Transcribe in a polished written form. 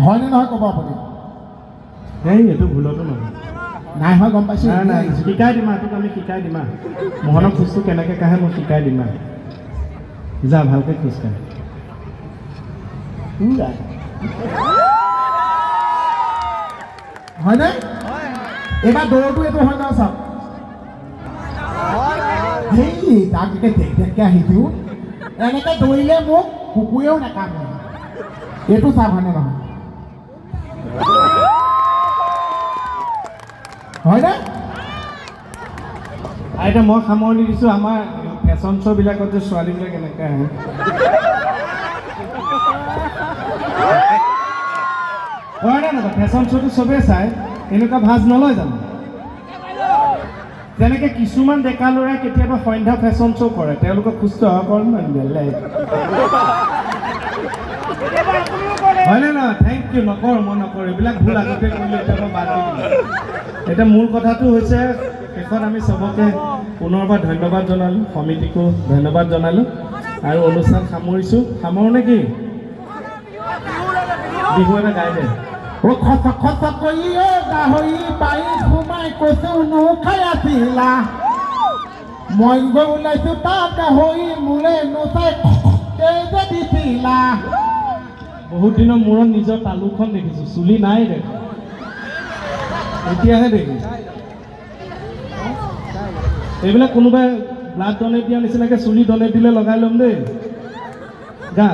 হয়নে নহয় ক'ব আপুনি? এই এইটো ভুলতো নহয়। নাই হয় গম পাইছোঁ। নাই নাই শিকাই দিমা, তোক আমি শিকাই দিমা। মোহনৰ খোজটো কেনেকৈ কাঢ়ে মই শিকাই দিমা। যা ভালকৈ খোজকাঢ়। হয়নে? এইবাৰ দৌৰটো এইটো হয় নহয় চাওক। সেই তাক ঢেকঢেককৈ আহি দিওঁ এনেকৈ দৌৰিলে মোক কুকুৰেও নাকামে। এইটো চাওক হয়নে নহয়? হয়নে? এতিয়া মই সামৰণি দিছোঁ আমাৰ ফেশ্বন শ্ব'বিলাকত যে ছোৱালীবিলাক এনেকৈ আহে। হয় নে নহয়? ফেশ্বন শ্ব'টো চবেই চাই, এনেকুৱা ভাজ নলয় জানো? যেনেকৈ কিছুমান ডেকা ল'ৰাই কেতিয়াবা সন্ধ্যা ফেশ্বন শ্ব' কৰে, তেওঁলোকক সুস্থ অকণমান বেলেগ। হয়নে নহয়? Thank you. নকৰোঁ, মই নকৰোঁ। এইবিলাক ভুল আগতে কৰিলোঁ, এতিয়া মই বাদ দি দিলোঁ। এতিয়া মূল কথাটো হৈছে শেষত আমি চবকে পুনৰবাৰ ধন্যবাদ জনালোঁ, সমিতিকো ধন্যবাদ জনালোঁ আৰু অনুষ্ঠান সামৰিছোঁ। সামৰোঁ নে কি? বিহু এটা গাই দে। খচ কৰি গাহৰি বাৰী সোমাই কৈছোঁ খাই আছিলা। মই গৈ ওলাইছোঁ তাত গাহৰি মোৰে নোচাই যে দিছিলা। বহুত দিনৰ মূৰত নিজৰ তালুখন দেখিছোঁ, চুলি নাই দেখোন, এতিয়াহে দেখিছোঁ। এইবিলাক কোনোবাই ব্লাড ডনেট দিয়া নিচিনাকৈ চুলি ডনেট দিলে লগাই ল'ম দেই। গা